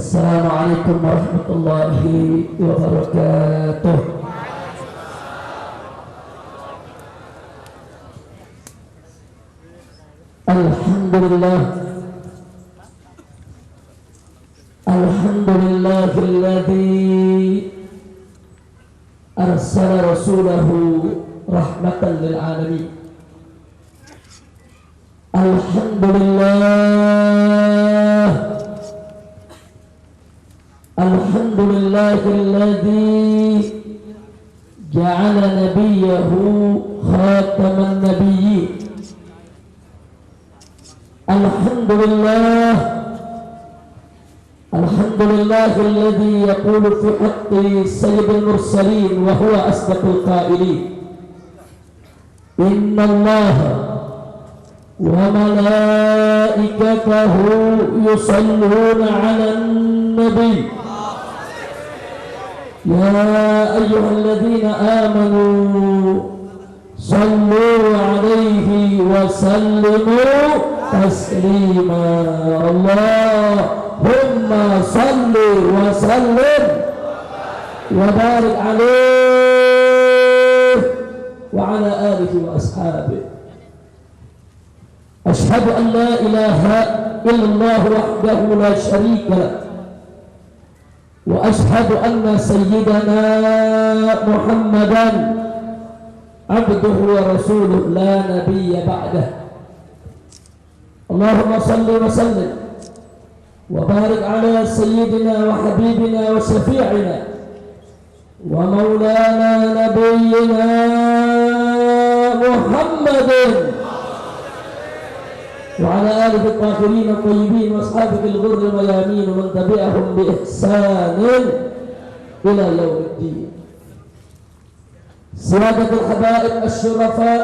Assalamualaikum warahmatullahi wabarakatuh. Alhamdulillah, alhamdulillahilladzi arsala rasulahu rahmatan lil alamin. Alhamdulillah, alhamdulillahilladzi ja'ala nabiyyahu khataman nabiyyin. Alhamdulillah, alhamdulillahilladzi yaqulu fi haqqi sayyidil mursalin wa huwa asdaqul qailin. Innallaha wa malaikatahu yusalluna 'alan nabi. Ya ayyuhalladzina amanu sallu 'alaihi wa sallimu taslima. Allahumma salli wa sallim wa barik 'alaihi wa 'ala alihi wa ashabihi. Ashhadu an la ilaha illallah wahdahu la syarika lah wa ashhadu anna sayyidana Muhammadan abduhu wa rasuluh la nabiyya ba'dah. Allahumma salli wa sallim wa barik ala sayyidina wa habibina wa syafi'ina wa maulana nabiyyina Muhammadin wa ala alihi al-tahirin al-tayyibin wa ashabihi al-ghurr al-mayamin wa man tabi'ahum bi ihsanin ila yaumiddin. Siradatul habaib asy-syurafa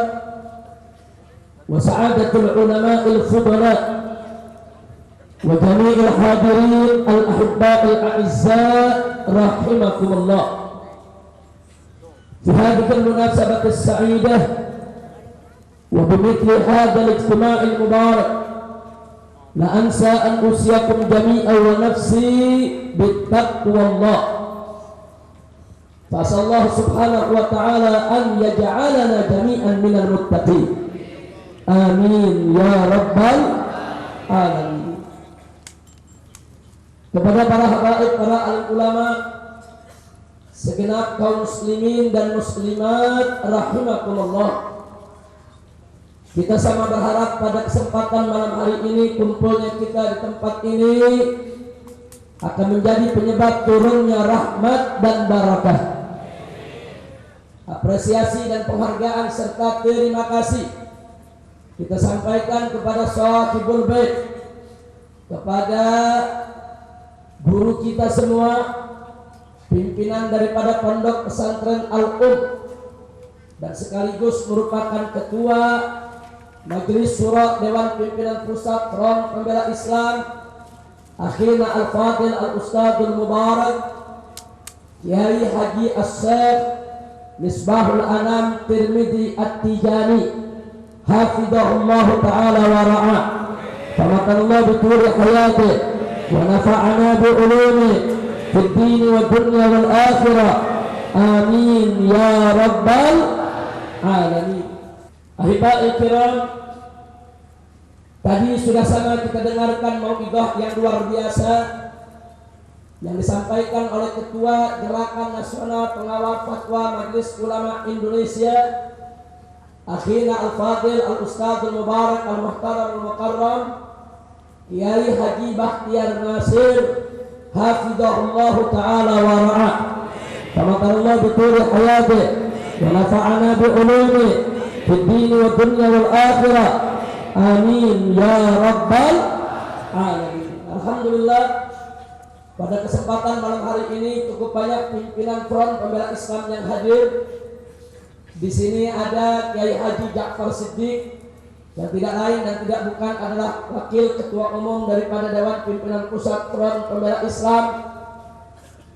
wa sa'adatul ulama'il fudala wa jami'il hadirin al-ahibba'il a'izza rahimakumullah. Fi hadhihi al-munasabati as-sa'idah wa bimithli hadha al-ijtima' al-mubarak la ansa an usiyakum jami'an wa nafsi bittaqwallah. Fasallahu subhanahu wa ta'ala an yaj'alana jami'an minal muttaqin. Amin ya rabbal alamin. Kepada para habaib, para alim ulama, segenap kaum muslimin dan muslimat rahimakumullah. Kita sama berharap pada kesempatan malam hari ini kumpulnya kita di tempat ini akan menjadi penyebab turunnya rahmat dan barakah. Apresiasi dan penghargaan serta terima kasih kita sampaikan kepada Shahibul Bait, kepada guru kita semua, pimpinan daripada Pondok Pesantren Al-Um, dan sekaligus merupakan ketua Majelis Syura Dewan Pimpinan Pusat Front Pembela Islam, akhirnya Al-Fadil Al-Ustadzul Mubarak Kiai Haji As-Syekh Misbahul Anam Tirmidzi At-Tijani, hafidhahullah ta'ala wa ra'ah. Famakanallahu bituli hayati wa nafa'ana bi'ulumi fid dini wa dunya wal akhirah. Amin ya rabbal alamin. Ahibai kiram, tadi sudah sama kita dengarkan mau'izah yang luar biasa yang disampaikan oleh Ketua Gerakan Nasional Pengawal Fatwa Majelis Ulama Indonesia, akhirnya Al-Fadil Al-Ustadzul Mubarak Al-Muhtaram Al-Mukarram Kiai Haji Bakhtiar Nasir, hafidhahullah ta'ala wa ra'ah. Famakanallahu bituli hayati wa nafa'ana bi'ulumi fid dini wa dunya wal akhirah. Amin ya rabbal alamin. Alhamdulillah, pada kesempatan malam hari ini cukup banyak pimpinan Front Pembela Islam yang hadir. Di sini ada Kiai Haji Ja'far Siddiq yang tidak lain dan tidak bukan adalah Wakil Ketua Umum daripada Dewan Pimpinan Pusat Front Pembela Islam.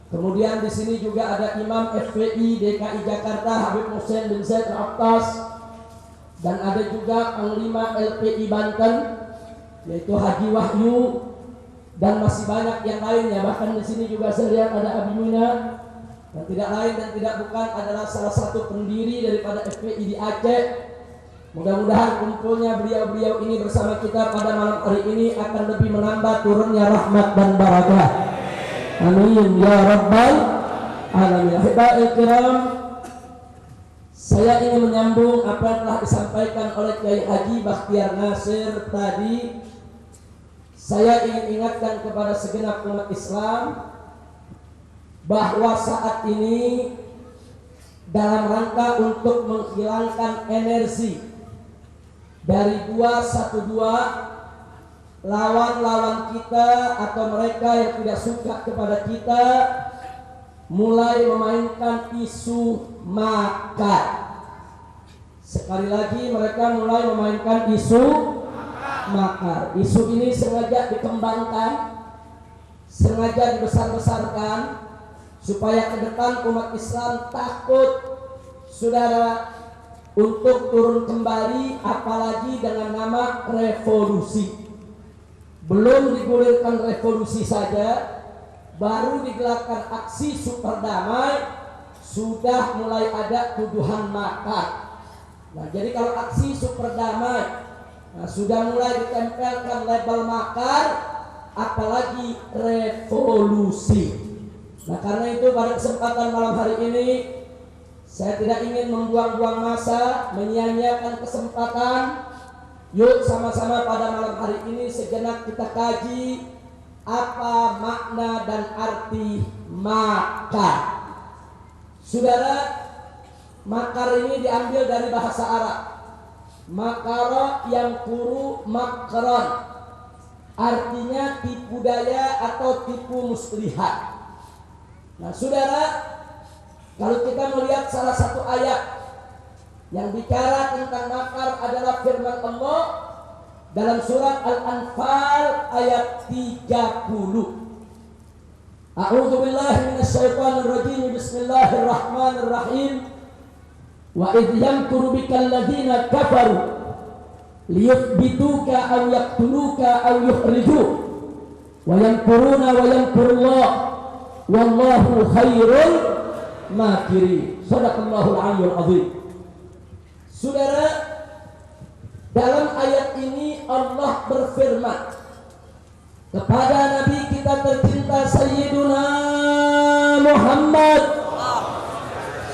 Kemudian di sini juga ada Imam FPI DKI Jakarta Habib Hussein bin Zaid Al-Attas, dan ada juga Panglima LPI Banten yaitu Haji Wahyu dan masih banyak yang lainnya. Bahkan di sini juga saya lihat ada Abi Mina, yang tidak lain dan tidak bukan adalah salah satu pendiri daripada FPI di Aceh. Mudah-mudahan kumpulnya beliau-beliau ini bersama kita pada malam hari ini akan lebih menambah turunnya rahmat dan barakah. Amin ya rabbal alamin. Ahiba'il kiram, saya ingin menyambung apa yang telah disampaikan oleh Kiai Haji Bakhtiar Nasir tadi. Saya ingin ingatkan kepada segenap umat Islam bahwa saat ini dalam rangka untuk menghilangkan energi dari 212 lawan-lawan kita atau mereka yang tidak suka kepada kita mulai memainkan isu makar. Sekali lagi mereka mulai memainkan isu makar. Isu ini sengaja dikembangkan, sengaja dibesar-besarkan supaya ke depan umat Islam takut, saudara, untuk turun kembali, apalagi dengan nama revolusi. Belum digulirkan revolusi saja, baru digelarkan aksi super damai, sudah mulai ada tuduhan makar. Nah, jadi kalau aksi super damai, sudah mulai ditempelkan label makar, apalagi revolusi. Nah, karena itu pada kesempatan malam hari ini saya tidak ingin membuang-buang masa, menyia-nyiakan kesempatan. Yuk sama-sama pada malam hari ini sejenak kita kaji apa makna dan arti makar. Saudara, makar ini diambil dari bahasa Arab. Makara yang kuru makron, artinya tipu daya atau tipu muslihat. Nah, saudara, kalau kita melihat salah satu ayat yang bicara tentang makar adalah firman Allah dalam surat Al-Anfal ayat 30. A'udzu billahi minasyaitonir rajim. Bismillahirrahmanirrahim. Wa idh yamkuru bikal ladzina kafaru liyuthbituka aw yaqtuluka aw yukhrijuk wa yamkuruna wa yamkurullah wallahu khairul makirin. Shadaqallahul aliyyul azim. Saudara, dalam ayat ini Allah berfirman kepada Nabi kita tercinta Sayyiduna Muhammad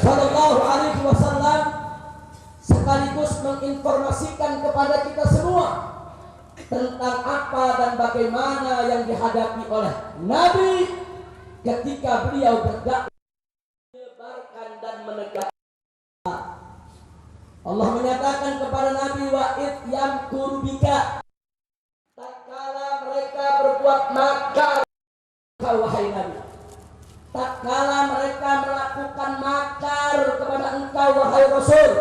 sallallahu alaihi wasallam, sekaligus menginformasikan kepada kita semua tentang apa dan bagaimana yang dihadapi oleh Nabi ketika beliau berdakwah dan menegakkan. Allah menyatakan kepada Nabi, wa id yamkuru bika, tatkala mereka berbuat makar, wahai Nabi, tatkala mereka melakukan makar kepada engkau wahai Rasul.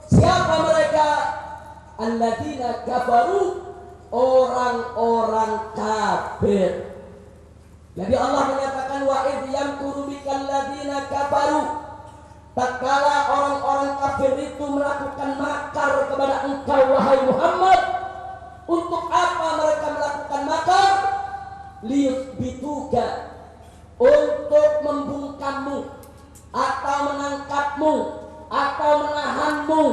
Siapa mereka? Alladzina kafaru, orang-orang kafir. Jadi Allah menyatakan wa id yamkuru bika alladzina kafaru, tatkala orang-orang kafir itu melakukan makar kepada engkau wahai Muhammad. Untuk apa mereka melakukan makar? Liyuthbituka, untuk membungkammu atau menangkapmu atau menahanmu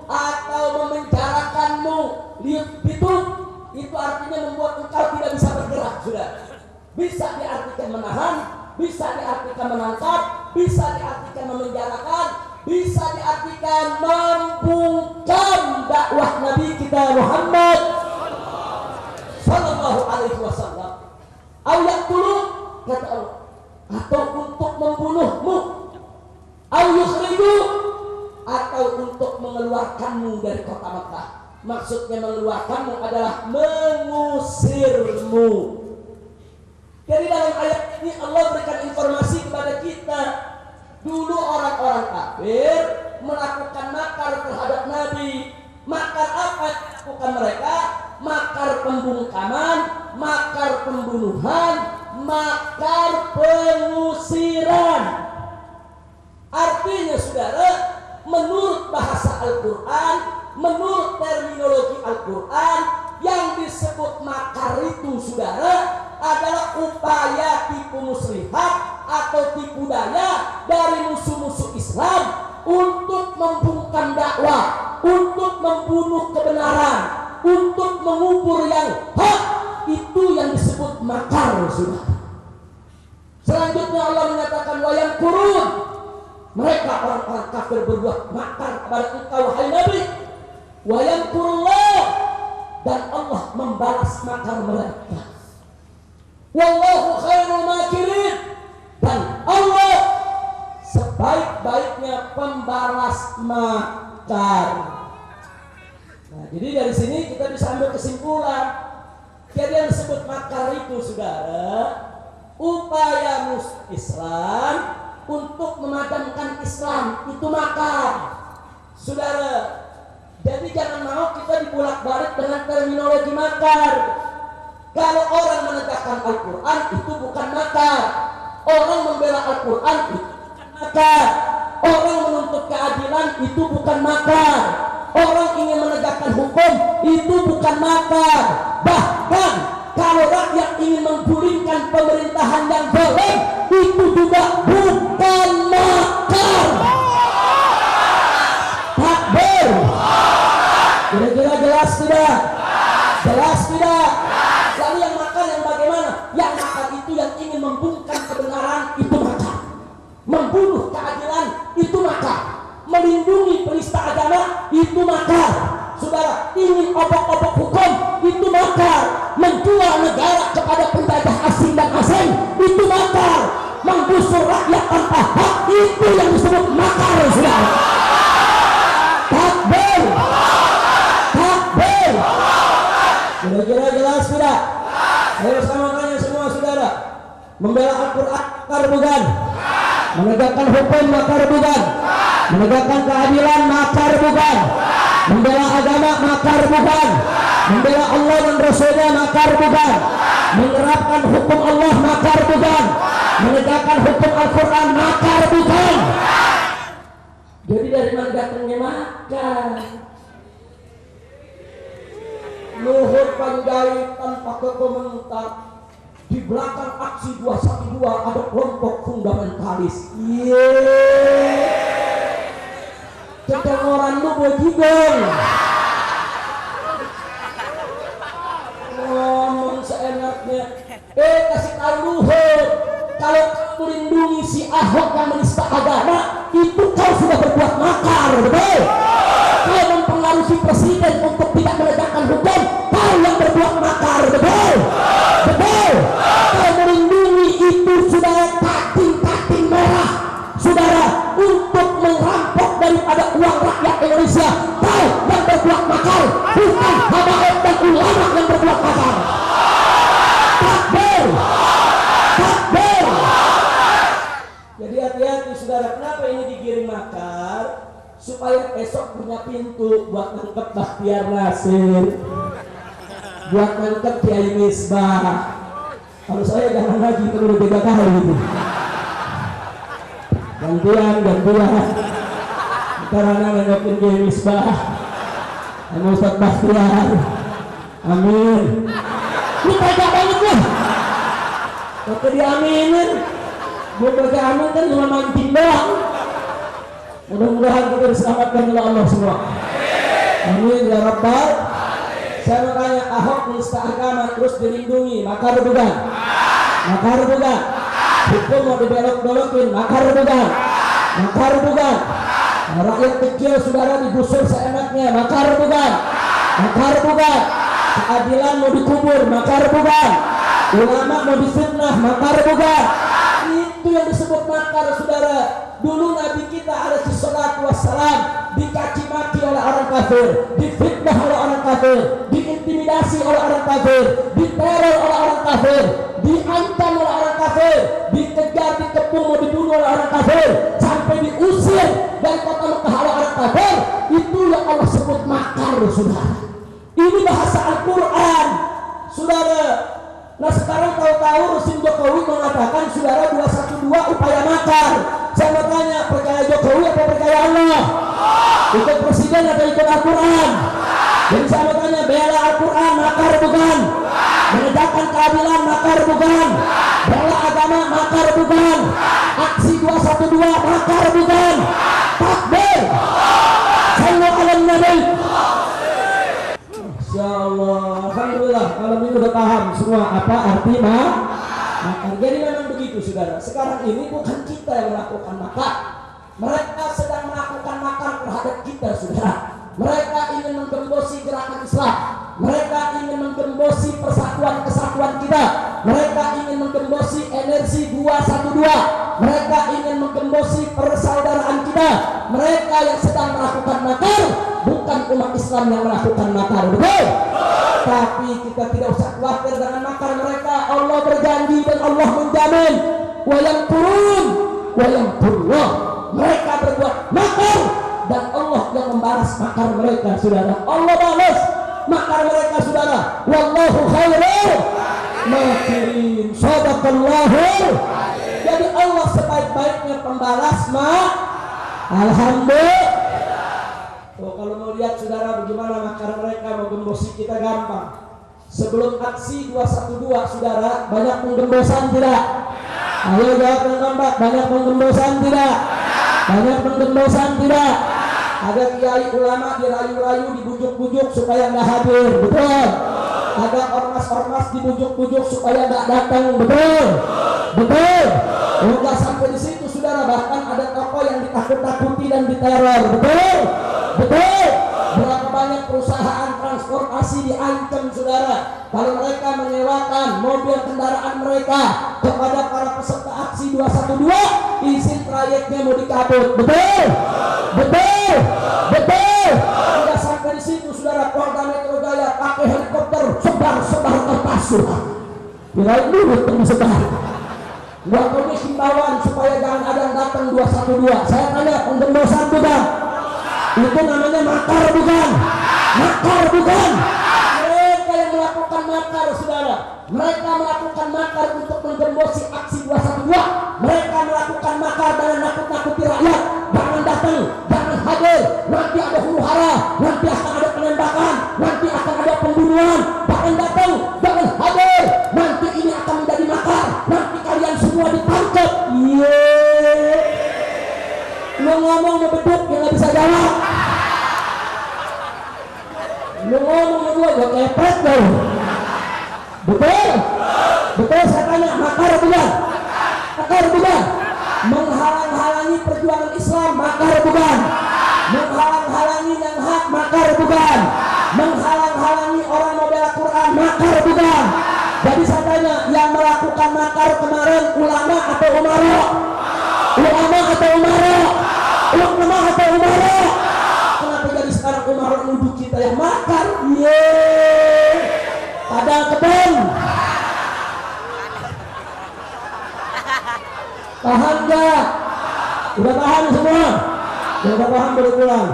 atau memenjarakanmu. Liyuthbituk itu artinya membuat engkau tidak bisa bergerak. Sudah bisa diartikan menahan, bisa diartikan menangkap, bisa diartikan memenjarakan, bisa diartikan membungkam dakwah Nabi kita Muhammad sallallahu alaihi wasallam. Ayat dulu kata Allah, atau untuk membunuhmu, atau untuk mengeluarkanmu dari kota Makkah. Maksudnya mengeluarkanmu adalah mengusirmu. Jadi dalam ayat ini Allah berikan informasi kepada kita. Dulu orang-orang kafir melakukan makar terhadap Nabi. Makar apa yang dilakukan mereka? Makar pembungkaman, makar pembunuhan, makar pengusiran. Artinya saudara, menurut bahasa Al-Quran, menurut terminologi Al-Quran, yang disebut makar itu saudara adalah upaya tipu muslihat atau tipu daya dari musuh-musuh Islam untuk membungkam dakwah, untuk membunuh kebenaran, untuk mengubur yang hak. Itu yang disebut makar, saudara. Selanjutnya Allah menyatakan wayang kurun, mereka orang-orang kafir berbuat makar kepada engkau wahai Nabi. Wayang kurullah, dan Allah membalas makar mereka. Wallahu khairul makirin, dan Allah sebaik-baiknya pembalas makar. Nah, jadi dari sini kita bisa ambil kesimpulan. Jadi yang disebut makar itu, saudara, upaya musuh Islam untuk memadamkan Islam, itu makar, saudara. Jadi jangan mau kita dibulak-balik dengan terminologi makar. Kalau orang menegakkan Al-Quran itu bukan makar. Orang membela Al-Quran itu bukan makar. Orang menuntut keadilan itu bukan makar. Orang ingin menegakkan hukum itu bukan makar. Bahkan kalau rakyat ingin menggulingkan pemerintahan yang zalim, itu juga bukan makar. Takbir. Kira-kira jelas tidak? Jelas tidak? Lalu yang makar yang bagaimana? Yang makar itu yang ingin membungkam kebenaran, itu makar. Membunuh keadilan, itu makar. Melindungi penista agama, itu makar. Saudara, ingin obok-obok hukum, itu makar. Menjual negara kepada penjajah asing dan asing, itu makar. Menggusur rakyat tanpa hak, itu yang disebut makar, saudara. Takbir. Takbir. Kira-kira jelas tidak? Ayo sama tanya semua, saudara. Membela Al-Quran makar bukan? Menegakkan hukum makar bukan? Menegakkan keadilan makar bukan? Membela agama makar bukan? Membela Allah dan Rasulnya makar bukan? Menerapkan hukum Allah makar bukan? Menegakkan hukum Al-Quran makar bukan? Jadi dari mana datangnya makar? Luhut Panjaitan pakai komentar, di belakang aksi 212 ada kelompok fundamentalis. Kedengaran lu bojigong. Ngomong seenaknya. Kasih tahu Luhut, kalau kamu lindungi si Ahok yang menista agama, itu kau sudah berbuat makar, betul? Kau mempengaruhi presiden untuk tidak menegakkan hukum, kau yang berbuat makar, betul? Betul? Kau melindungi itu, saudara, kating-kating merah, saudara, untuk merampok daripada uang rakyat Indonesia. Kau yang berbuat makar, bukan habaib dan ulama yang berbuat makar. Takbir. Takbir. Jadi hati-hati, saudara. Kenapa ini digiring makar? Supaya esok punya pintu buat nangkep Bakhtiar Nasir, buat nangkep Kiai Misbah. Kalau saya jangan lagi, perlu 3 kali gitu. Gantian. Karena nangkepin Kiai Misbah sama Ustaz Bakhtiar. Amin. Ini kagak banget lah. Kok diaminin? Gue baca amin kan cuma mancing doang. Mudah-mudahan kita diselamatkan oleh Allah semua. Amin ya Rabbal. Saya mau tanya, Ahok menista agama terus dilindungi, makar bukan? Makar bukan? Hukum mau dibelok-belokin, makar bukan? Makar bukan? Rakyat kecil, saudara, digusur seenaknya, makar bukan? Makar bukan? Keadilan mau dikubur, makar bukan? Ulama mau difitnah, makar bukan? Itu yang disebut makar, saudara. Dulu Nabi kita alaihi salatu wassalam dicaci maki oleh orang kafir, difitnah oleh orang kafir, diintimidasi oleh orang kafir, diteror oleh orang kafir, diancam oleh orang kafir, dikejar, dikepung, mau dibunuh oleh orang kafir, sampai diusir dari kota Mekah oleh orang kafir. Itu yang Allah sebut makar, saudara. Ini bahasa Al-Quran, saudara. Nah sekarang tahu-tahu Resim Jokowi mengatakan, saudara, 212 upaya makar. Saya mau tanya, percaya Jokowi apa percaya Allah? Ikut presiden atau ikut Al-Quran? Jadi saya mau tanya, bela Al-Quran makar bukan? Menegakkan Gerakan keadilan makar bukan. Bela agama makar bukan. Aksi 212 makar bukan. Takbir. Sallu ala nabi. Insyaallah. Alhamdulillah malam ini udah paham semua apa arti makar. Jadi memang begitu saudara. Sekarang ini bukan kita yang melakukan makar. Mereka sedang melakukan makar terhadap kita saudara. Mereka ingin menggembosi gerakan Islam. Mereka ingin menggembosi persatuan kesatuan kita. Mereka ingin menggembosi energi 212. Mereka ingin menggembosi persaudaraan kita. Mereka yang sedang melakukan makar, bukan umat Islam yang melakukan makar, betul? Tapi kita tidak usah khawatir dengan makar mereka. Allah berjanji dan Allah menjamin. Wa yamkurun wa yamkurullah. Mereka berbuat makar dan Allah yang membalas makar mereka, saudara. Allah balas makar mereka, saudara. Wallahu khairul makirin. Shadaqallahu. Jadi Allah sebaik-baiknya pembalas alhamdulillah. Kalau mau lihat saudara bagaimana makar mereka mau gembosi kita gampang. Sebelum aksi 212 saudara, banyak penggembosan tidak? Ayo jawab dengan kompak, banyak penggembosan tidak? Banyak penggembosan tidak? Ada kiai ulama dirayu-rayu, dibujuk-bujuk supaya nggak hadir, betul? Ada ormas-ormas dibujuk-bujuk supaya nggak datang, betul? Betul? Udah sampai di situ saudara, bahkan ada tokoh yang ditakut-takuti dan diteror, betul? Betul? Berapa banyak perusahaan transportasi diancam saudara kalau mereka menyewakan mobil kendaraan mereka kepada para peserta aksi 212, izin trayeknya mau dicabut, betul? Betul? Betul? Sudah sampai di situ saudara, Polda Metro Jaya pakai helikopter sebar-sebar kertas surat. Kirain dulu sebar. Gua tulis himbauan supaya jangan ada yang datang 212. Saya tanya, penggembosan bukan? Itu namanya makar bukan? Makar bukan? Mereka yang melakukan makar saudara. Mereka melakukan makar untuk menggembosi aksi 212. Mereka melakukan makar dengan nakut-nakuti rakyat. Jangan datang, jangan hadir. Nanti ada huru hara, nanti akan ada penembakan, nanti akan ada pembunuhan. Jangan datang, jangan hadir. Nanti ini akan menjadi makar. Nanti kalian semua ditangkap. Lu ngomong ngebeduk yang gak bisa jawab. Lu ngomong sama gua kepet gak? Betul? Betul saya tanya, makar bukan? Makar bukan? Menghalang-halangi perjuangan Islam, makar bukan? Menghalang-halangi yang hak, makar bukan? Menghalang-halangi orang mau bela Quran, makar bukan? Jadi saya tanya, yang melakukan makar kemarin ulama atau umara? Ulama atau umara? Ulama atau umara? Kenapa jadi sekarang umara nuduh kita yang makar? Padahal kebun. Paham gak? Udah paham semua? Ya udah paham boleh pulang.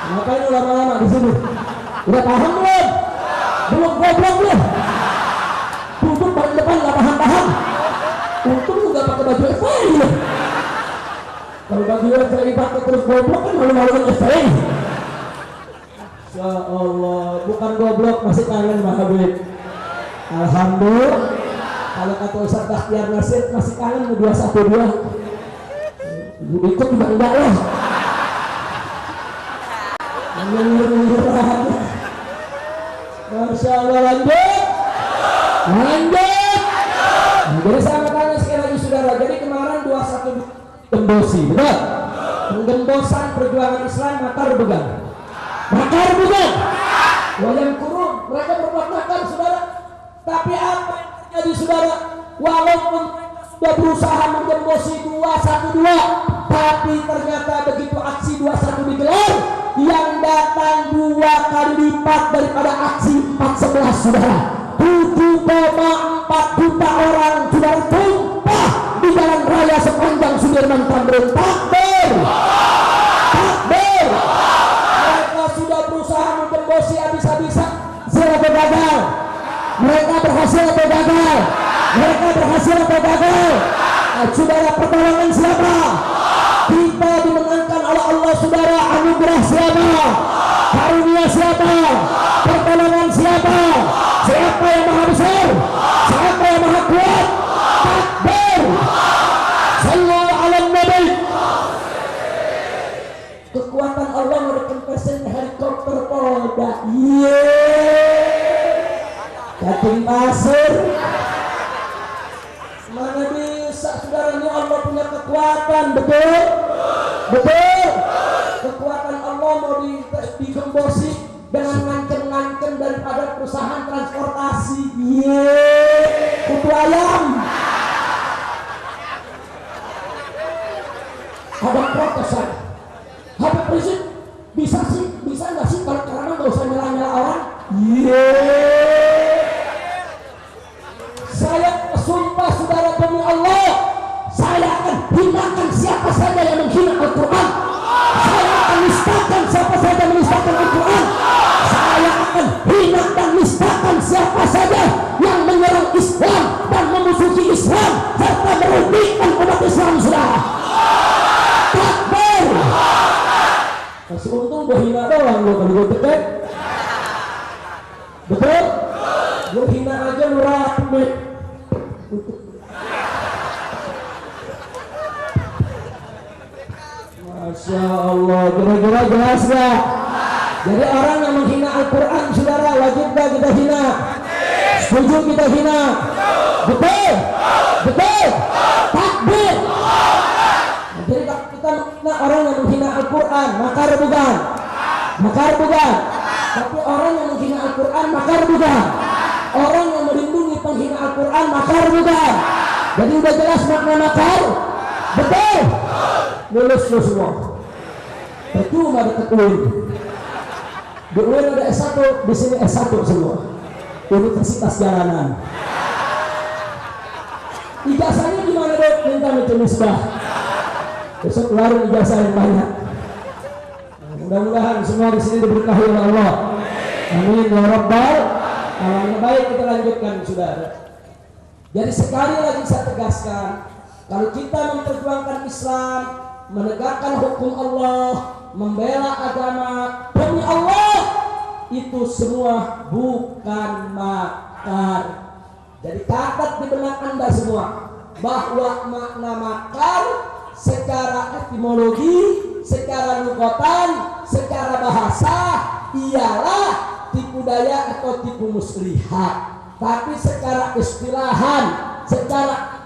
Ngapain lu lama-lama di sini? Udah paham belum? Belum goblok belum? Tutup paling depan gak paham-paham. Untung lu gak pakai baju FPI. Kalau baju FPI pakai terus goblok kan malu-maluin FPI. Ya Allah, bukan goblok, masih kangen Pak Habib. Alhamdulillah. Kalau kata Ustaz Bakhtiar Nasir masih kangen 212. Ikut juga enggak lah. Masya Allah, lanjut. Jadi saya mau tanya sekali lagi saudara. Jadi kemarin 212 gembosi, betul? Penggembosan perjuangan Islam makar bukan? Makar bukan? Wayang kurun, mereka berbuat makar saudara. Tapi apa yang terjadi saudara? Walaupun mereka sudah berusaha menggembosi 212, tapi ternyata begitu aksi 21 digelar, yang datang 2 kali lipat daripada aksi 411 saudara. 7,4 juta orang sudah tumpah di jalan raya sepanjang Sudirman Tamrin. Takbir! Takbir! Mereka sudah berusaha menggembosi habis-habisan. Siapa gagal? Mereka berhasil atau gagal? Mereka berhasil atau gagal? Saudara, pertolongan siapa? Kita dimenangkan oleh Allah saudara. Anugerah siapa? Karunia siapa? Pertolongan siapa? Siapa yang maha besar? Yakin pasir. Mana bisa saudaranya, Allah punya kekuatan, betul? Betul. Kekuatan Allah mau digembosi dengan ngancem-ngancem daripada perusahaan transportasi. Kutu ayam. Ada protesan. Habib Rizik bisa nggak sih kalau karena nggak usah nyala-nyala orang? Saya sumpah saudara demi Allah, saya akan hinakan siapa saja yang menghina Al-Quran. Saya akan nistakan siapa saja yang menistakan Al-Quran. Saya akan hina dan nistakan siapa saja yang menyerang Islam dan memusuhi Islam serta merugikan umat Islam, saudara. Takbir. Masih untung gue hina doang lo kalau gue deket. Betul? Gue hina aja lu rame. Masya Allah, kira-kira jelas gak? Jadi orang yang menghina Al-Quran, saudara, wajib gak kita hina? Setuju kita hina? Betul? Betul? Takbir. Jadi kita menghina orang yang menghina Al-Quran, makar bukan? Makar bukan? Tapi orang yang menghina Al-Quran, makar bukan? Orang yang melindungi penghina Al-Quran, makar bukan? Jadi udah jelas makna makar? Betul? Lulus lo semua. Percuma dekat UIN. Di UIN ada S1, di sini S1 semua. Universitas jalanan. Ijazahnya gimana dok? Minta misbah. Besok keluarin ijazah yang banyak. Mudah-mudahan semua di sini diberkahi oleh Allah. Amin ya rabbal alamin. Baik, kita lanjutkan saudara. Jadi sekali lagi saya tegaskan, kalau kita memperjuangkan Islam, menegakkan hukum Allah, membela agama demi Allah, itu semua bukan makar. Jadi catat di benak Anda semua bahwa makna makar secara etimologi, secara lugatan, secara bahasa ialah tipu daya atau tipu muslihat. Tapi secara istilahan, secara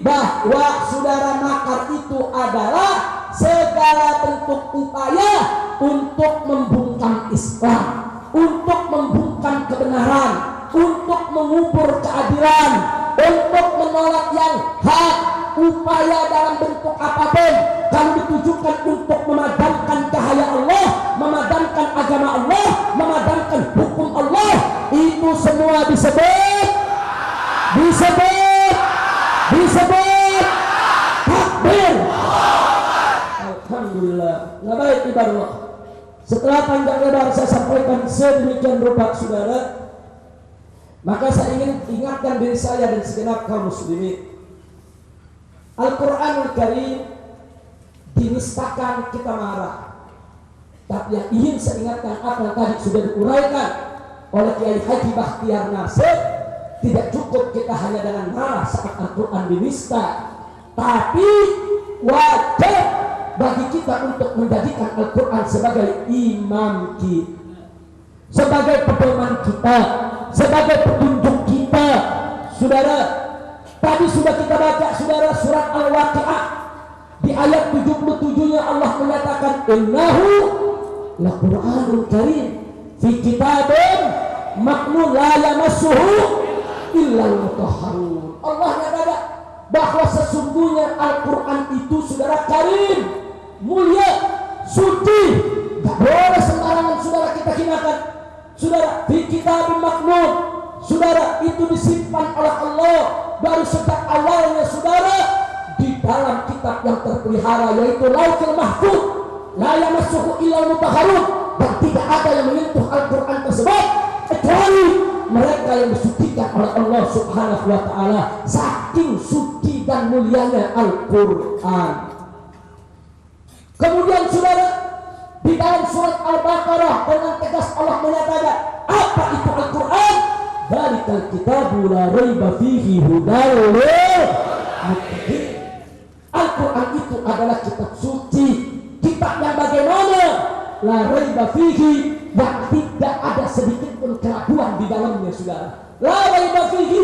bahwa saudara makar itu adalah segala bentuk upaya untuk membungkam Islam, untuk membungkam kebenaran, untuk mengubur keadilan, untuk menolak yang hak. Upaya dalam bentuk apapun kalau ditujukan untuk memadamkan cahaya Allah, memadamkan agama Allah, memadamkan hukum Allah, itu semua disebut takbir. Alhamdulillah. Nah baik ibadah. Setelah panjang lebar saya sampaikan sedemikian rupa saudara, maka saya ingin ingatkan diri saya dan segenap kaum muslimin. Al-Quranul Karim dinistakan kita marah. Tapi yang ingin saya ingatkan apa yang tadi sudah diuraikan oleh Kiai Haji Bakhtiar Nasir, tidak cukup kita hanya dengan marah saat Al-Quran dinista, tapi wajib bagi kita untuk menjadikan Al-Quran sebagai imam kita, sebagai pedoman kita, sebagai petunjuk kita. Saudara, tadi sudah kita baca saudara surat Al-Waqi'ah di ayat 77-nya Allah menyatakan innahu laqur'anul karim fi kitabin maknun la yamassuhu illal mutahharun. Allah nyatakan bahwa sesungguhnya Al-Quran itu saudara karim, mulia, suci, tidak boleh sembarangan saudara kita hinakan. Saudara, fi kitabin maknun, saudara, itu disimpan oleh Allah dari sejak awalnya saudara di dalam kitab yang terpelihara, yaitu Lauhul Mahfuz, la yamassuhu illal mutahharun, dan tidak ada yang menyentuh Al-Quran tersebut kecuali mereka yang disucikan oleh Allah Subhanahu wa taala. Saking suci dan mulianya Al-Quran. Kemudian saudara, di dalam surat Al-Baqarah dengan tegas Allah menyatakan apa itu Al-Quran? Dzalikal kitabu la raiba fihi hudal lil muttaqin. Al-Quran itu adalah kitab suci, kitab yang bagaimana la raiba fihi, yang tidak ada sedikit pun keraguan di dalamnya, saudara. La raiba fihi,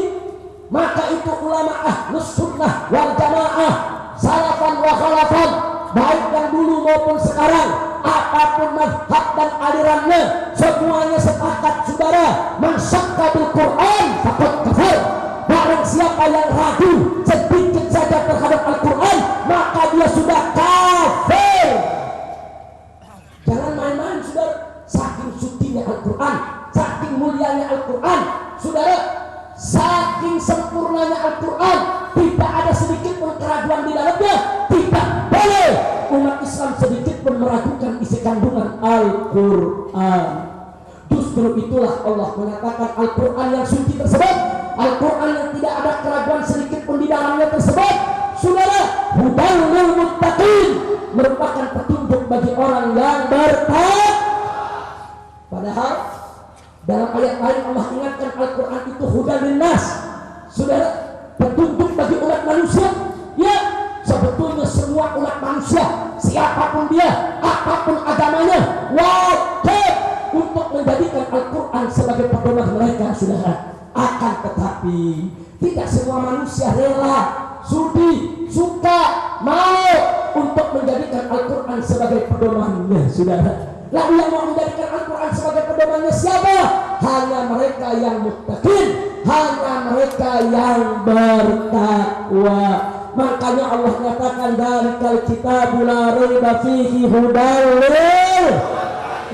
maka itu ulama ahlus sunnah wal jamaah, salafan wa khalafan, baik yang dulu maupun sekarang, apapun mazhab dan alirannya, semuanya sepakat, saudara, man syakka bil Quran faqad kafar. Barang siapa yang ragu sedikit saja terhadap Al-Quran, maka dia sudah kafir. Jangan main-main, saudara. Saking sucinya Al-Quran, saking mulianya Al-Quran, saudara, saking sempurnanya Al-Quran, tidak ada sedikit pun keraguan di dalamnya. Tidak boleh umat Islam sedikit pun meragukan isi kandungan Al-Quran. Justru itulah Allah menyatakan Al-Quran yang suci tersebut, Al-Quran yang tidak ada keraguan sedikit pun di dalamnya tersebut, saudara, hudal lil muttaqin, merupakan petunjuk bagi orang yang bertakwa. Padahal dalam ayat lain Allah ingatkan Al-Quran itu hudal linnas, saudara, petunjuk bagi umat manusia. Ya, sebetulnya semua umat manusia, siapapun dia, apapun agamanya, wajib untuk menjadikan Al-Quran sebagai pedoman mereka, saudara. Akan tetapi tidak semua manusia rela, sudi, suka, mau untuk menjadikan Al-Quran sebagai pedomannya, saudara. Lalu yang mau menjadikan Al-Quran sebagai pedomannya siapa? Hanya mereka yang muttaqin, hanya mereka yang bertakwa. Makanya Allah nyatakan dzalikal kitabul la raiba fihi hudal lil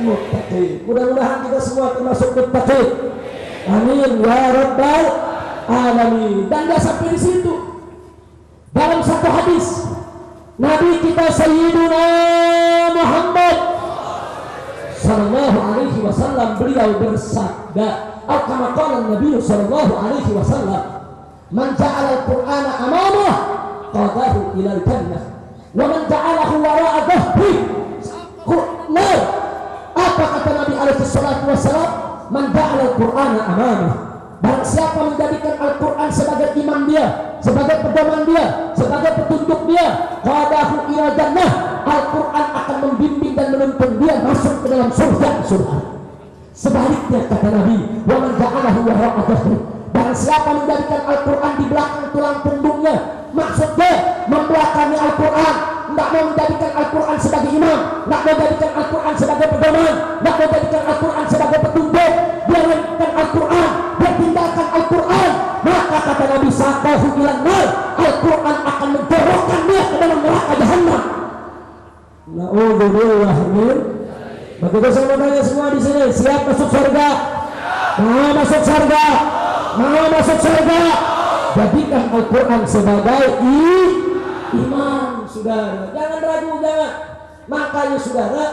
muttaqin. Mudah-mudahan kita semua termasuk muttaqin. Amin ya rabbal alamin. Dan gak sampai di situ. Dalam satu hadis Nabi kita Sayyiduna Muhammad sallallahu alaihi wasallam, beliau bersabda, kama qala Nabi sallallahu alaihi wasallam, man ja'ala al-Qur'ana amamah qadahu ila al-jannah wa man ja'alahu wara'a dhahri nar. Apa kata Nabi alaihi salatu wasallam? Man ja'ala al-Qur'ana amamah, barang siapa menjadikan Al-Quran sebagai imam dia, sebagai pedoman dia, sebagai petunjuk dia, qadahu ila jannah, Al-Quran akan membimbing dan menuntun dia masuk ke dalam surga. Sebaliknya kata Nabi, wa man ja'alahu wara'a dhahri, barang siapa menjadikan Al-Quran di belakang tulang punggungnya, maksudnya membelakangi Al-Quran, tidak mau menjadikan Al-Quran sebagai imam, tidak mau menjadikan Al-Quran sebagai pedoman, tidak mau menjadikan Al-Quran sebagai petunjuk, dia menjadikan Al-Quran, dia tinggalkan Al-Quran, maka kata Nabi saqahu ilan nar, Al-Quran akan mendorongkan dia ke dalam neraka jahannam. Na'udzubillah min. Begitu saya mau tanya semua di sini, siap masuk surga? Mau masuk surga? Mau masuk surga? Jadikan Al-Quran sebagai iman, saudara. Jangan ragu, jangan. Makanya saudara,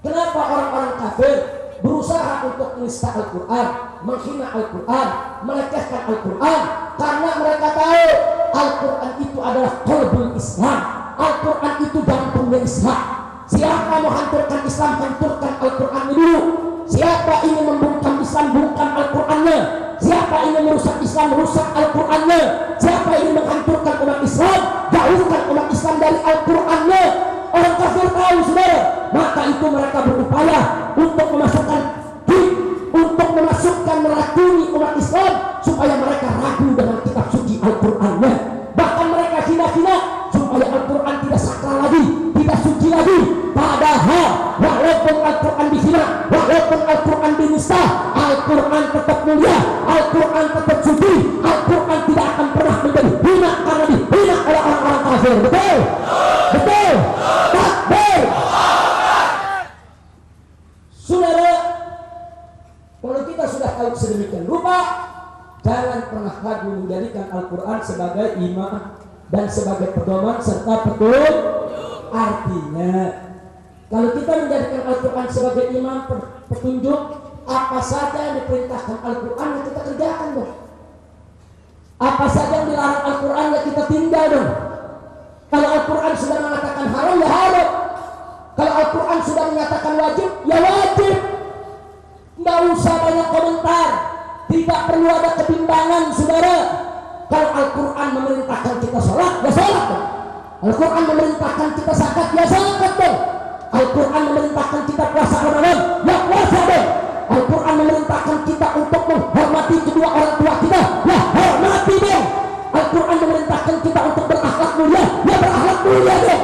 kenapa orang-orang kafir berusaha untuk menista Al-Quran, menghina Al-Quran, melecehkan Al-Quran? Karena mereka tahu Al-Quran itu adalah qalbul Islam, Al-Quran itu jantungnya Islam. Siapa mau hancurkan Islam, hancurkan Al-Quran dulu. Siapa ingin membungkam Islam, bungkam Al-Qurannya. Siapa ingin merusak Islam, merusak Al-Qurannya. Siapa ingin menghancurkan umat Islam, jauhkan umat Islam dari Al-Qurannya. Orang kafir tahu, saudara, maka itu mereka berupaya untuk memasukkan meracuni umat Islam supaya mereka ragu dengan kitab suci Al-Qurannya. Bahkan mereka hina-hina supaya Al-Quran tidak sakral lagi, tidak suci lagi. Padahal walaupun Al-Quran dihina, walaupun Al-Quran dinista, Al-Quran tetap mulia, Al-Quran tetap suci. Al-Quran tidak akan pernah menjadi hina karena dihina oleh orang-orang kafir. Betul? Betul? Takbir. Saudara, kalau kita sudah tahu sedemikian rupa, jangan pernah ragu menjadikan Al-Quran sebagai imam dan sebagai pedoman serta petunjuk. Artinya, kalau kita menjadikan Al-Quran sebagai imam petunjuk, apa saja yang diperintahkan Al-Quran yang kita kerjakan dong. Apa saja yang dilarang Al-Quran yang kita tinggal dong. Kalau Al-Quran sudah mengatakan haram, ya haram. Kalau Al-Quran sudah menyatakan wajib, ya wajib. Nggak usah banyak komentar, tidak perlu ada kebimbangan, saudara. Kalau Al-Quran memerintahkan kita sholat, ya sholat dong. Al-Quran memerintahkan kita zakat, ya zakat dong. Al-Quran memerintahkan kita puasa Ramadan, ya puasa dong. Al-Quran memerintahkan kita untuk menghormati kedua orang tua kita, ya hormati dong. Al-Quran memerintahkan kita untuk berakhlak mulia, ya berakhlak mulia dong.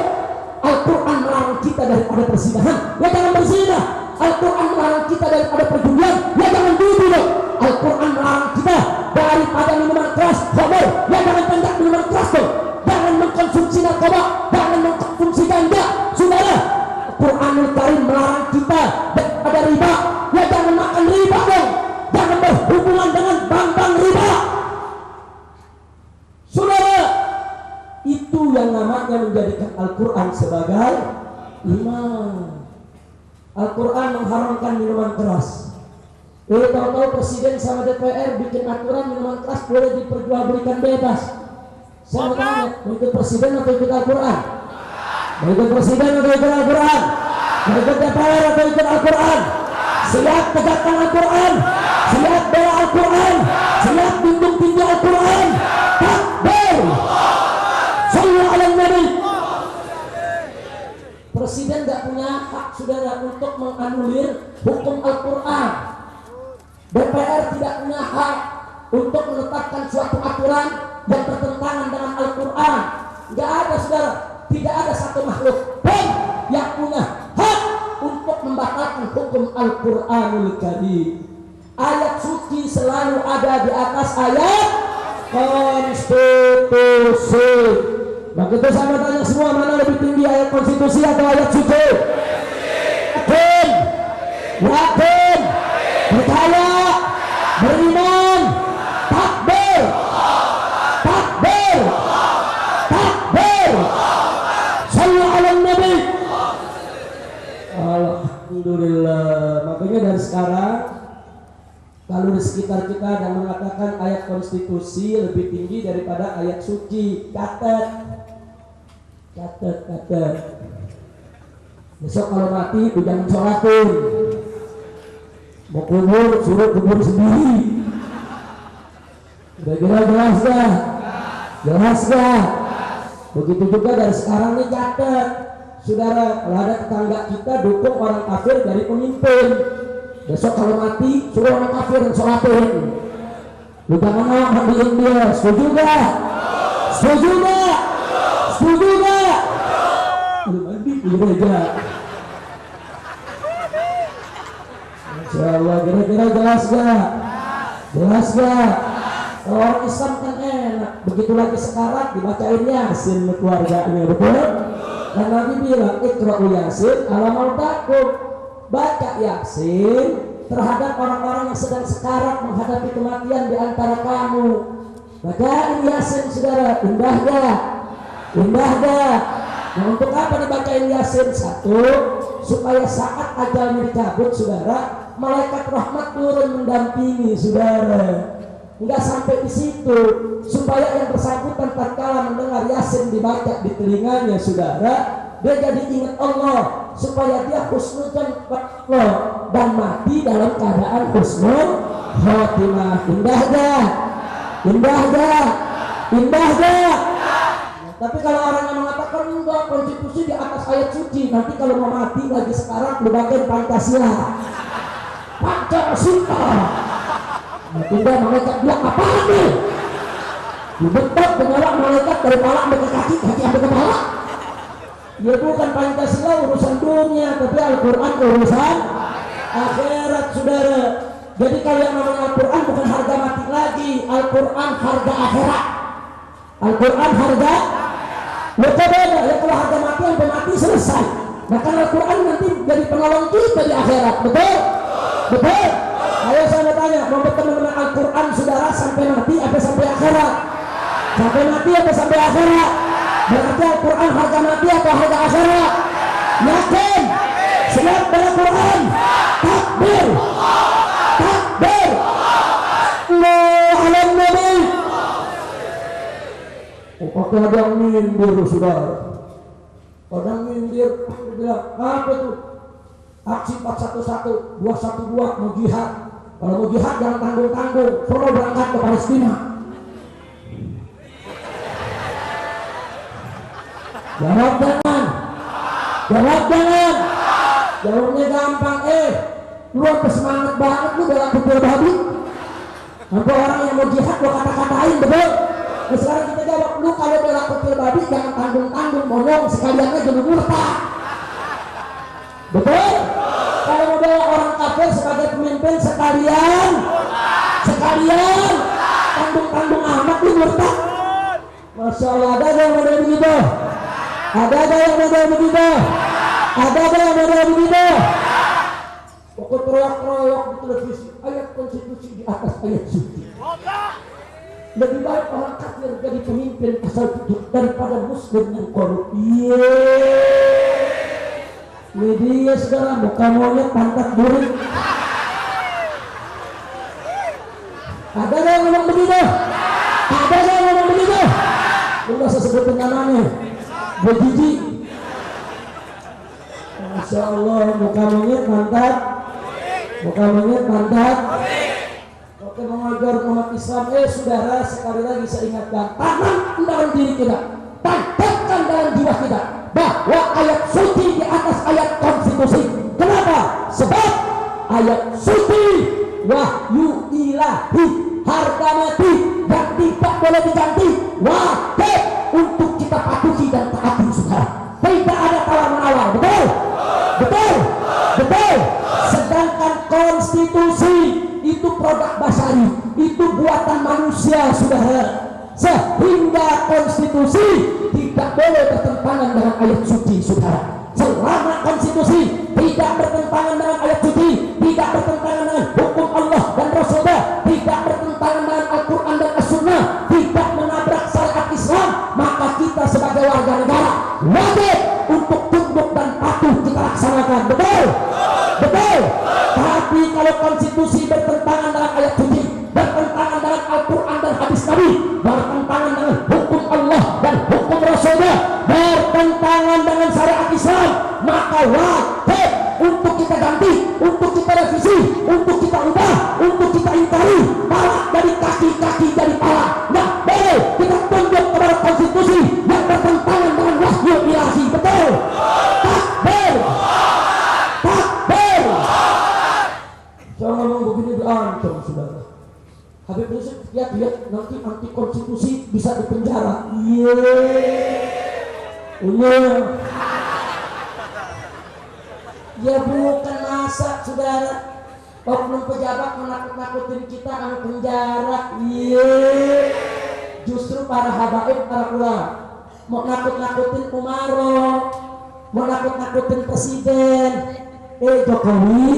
Al-Quran melarang kita daripada persinahan, ya jangan berzina. Al-Quran melarang kita daripada perjudian, ya jangan judi dong. Al-Quran melarang kita daripada minuman keras, khamr, ya jangan tenggak minuman keras dong. Jangan mengkonsumsi narkoba, jangan mengkonsumsi ganja. Saudara, Al-Quranul Karim melarang kita daripada riba, ya jangan makan riba dong. Jangan berhubungan dengan bank-bank riba. Saudara, itu yang namanya menjadikan Al-Quran sebagai imam. Al-Quran mengharamkan minuman keras. Tahu-tahu Presiden sama DPR bikin aturan minuman keras boleh diperjualbelikan bebas. Saya mau tanya, mau ikut Presiden atau ikut Al-Quran? Mau ikut Presiden atau ikut Al-Quran? Mau ikut DPR atau ikut Al-Quran? Siap tegakkan Al-Quran, siap bela Al-Quran, siap junjung tinggi Al-Quran. Takbir, sallu ala Nabi. Presiden tidak punya hak, saudara, untuk menganulir hukum Al-Quran. DPR tidak punya hak untuk menetapkan suatu aturan yang bertentangan dengan Al-Quran. Tidak ada, saudara, tidak ada satu makhluk pun yang punya hak untuk membatalkan hukum Al-Quranul Karim. Ayat suci selalu ada di atas ayat konstitusi. Begitu saya tanya semua, mana lebih tinggi, ayat konstitusi atau ayat suci? Yakin, yakin, percaya, beriman. Takbir, takbir, takbir. Sallu ala Nabi. Alhamdulillah. Makanya dari sekarang, kalau di sekitar kita ada mengatakan ayat konstitusi lebih tinggi daripada ayat suci, catat. Besok kalau mati jangan sholatin. Mau kubur, suruh kubur sendiri. Kira-kira jelas gak? Jelas gak? Begitu juga dari sekarang nih, catat. Saudara, kalau ada tetangga kita dukung orang kafir dari pemimpin, besok kalau mati suruh orang kafir dan sholatin. Lu jangan mau mandiin dia. Setuju gak? Setuju gak? Setuju gak? Lu mandi di gereja. Insyaallah, kira-kira jelas gak? Jelas gak? Kalau orang Islam kan enak, begitu lagi sekarang dibacain Yasin keluarganya, betul? Dan Nabi bilang, Iqra'u Yasin ala mautakum. Baca Yasin terhadap orang-orang yang sedang sekarat menghadapi kematian di antara kamu. Bacain Yasin, saudara. Indah gak? Indah gak? Nah, untuk apa dibacain Yasin? Satu, supaya saat ajalnya dicabut, saudara, malaikat rahmat turun mendampingi, saudara. Enggak sampai di situ, supaya yang bersangkutan tatkala mendengar Yasin dibaca di telinganya, saudara, dia jadi ingat Allah, supaya dia husnudzon Allah dan mati dalam keadaan husnul khotimah. Indah gak? Indah gak? Indah gak? Tapi kalau orang yang mengatakan enggak, konstitusi di atas ayat suci, nanti kalau mau mati lagi sekarang berbagai Pancasila, Pancasila. Tidak, malaikat bilang apaan nih? Dibentuk penyala malaikat dari kepala sampai ke kaki, kaki sampai ke kepala. Ya bukan Pancasila urusan dunia, tapi Al-Quran urusan akhirat, saudara. Jadi kalau yang namanya Al-Quran bukan harga mati lagi, Al-Quran harga akhirat. Al-Quran harga mereka beda ya, kalau harga mati sampai mati selesai. Nah kan Al-Quran nanti jadi penolong kita di akhirat, betul? Betul? Ayo saya tanya, mau bertemu dengan Al-Quran saudara sampai mati apa sampai akhirat? Sampai mati apa sampai akhirat? Berarti Al-Quran harga mati atau harga akhirat? Yakin? Siap pada Quran? Takbir! Takbir! Allahu Nabi. Pakai ada yang mindir, saudara. Orang mindir bilang, apa itu? Aksi 411, 212 mau jihad. Kalau mau jihad jangan tanggung-tanggung, suruh berangkat ke Palestina. Jawab jangan. Jawab jangan. Jawabnya gampang, lu apa semangat banget lu bela kutil babi. Sampai orang yang mau jihad lu kata-katain, betul? Nah sekarang kita jawab, lu kalau bela kutil babi jangan tanggung-tanggung, monong sekalian aja lu murtad. Betul? Kalau mau bela orang kafir sebagai pemimpin sekalian tanggung-tanggung amat lu murtad. Masya Allah, ada yang model begitu? Ada yang model begitu? Ada yang model begitu? Pokok teriak-teriak di televisi, ayat konstitusi di atas ayat suci. Lebih baik orang kafir jadi pemimpin asal tujuh daripada muslim yang korup. Media saudara, muka monyet pantat burik. Ada yang ngomong begitu? Ada yang ngomong begitu? Udah saya sebutin namanya, Bojiji. Masya Allah, muka monyet pantat. Oke, mengajar umat Islam, saudara, sekali lagi saya ingatkan, tanam dalam diri kita, tancapkan dalam jiwa kita bahwa ayat suci di atas ayat konstitusi. Kenapa? Sebab ayat suci wahyu ilahi, harga mati yang tidak boleh diganti, wajib untuk kita patuhi dan taati, saudara. Tidak ada tawar menawar, betul? Sedangkan konstitusi itu produk basari, itu buatan manusia, saudara. Sehingga konstitusi tidak boleh bertentangan dengan ayat suci, saudara. Selama konstitusi tidak bertentangan dengan ayat suci, tidak bertentangan dengan hukum Allah dan Rasulullah, tidak bertentangan dengan Al-Quran dan As-Sunnah, tidak menabrak syariat Islam, maka kita sebagai warga negara wajib untuk tunduk dan patuh kita laksanakan. Betul? Tapi kalau konstitusi bertentangan dengan ayat suci, bertentangan dengan Al-Quran dan hadis Nabi, bertentangan dengan hukum Allah dan hukum Rasulullah, bertentangan dengan syariat Islam, maka wajib untuk kita ganti, untuk kita revisi, untuk kita ubah, untuk kita ingkari. Pala dari kaki jadi pala. Nggak boleh kita tunduk kepada konstitusi yang bertentangan dengan wahyu ilahi. Betul? Takbir. Saya ngomong begini diancam, saudara. Habib Rizik lihat nanti anti konstitusi bisa dipenjara. Ya bukan masa, saudara. Oknum pejabat menakut-nakutin kita anak penjara. Justru para habaib, para ulama mau nakut-nakutin Umaro, mau nakut-nakutin presiden. Jokowi,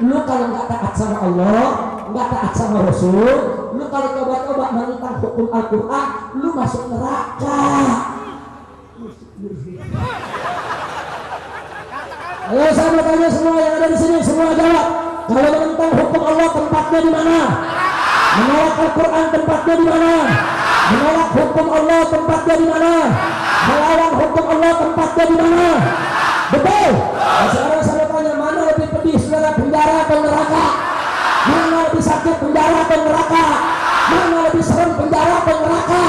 lu kalau nggak taat sama Allah, nggak taat sama Rasul, lu kalau coba-coba menentang hukum Al-Quran, lu masuk neraka. Ayo saya mau tanya semua yang ada di sini, semua jawab. Kalau menentang hukum Allah tempatnya di mana? Menolak Al-Quran tempatnya di mana? Menolak hukum Allah tempatnya di mana? Melawan hukum Allah tempatnya di mana? Betul? Nah, sekarang saya tanya, mana lebih pedih, saudara, penjara atau neraka? Mana lebih sakit, penjara atau neraka? Mana lebih serem, penjara atau neraka?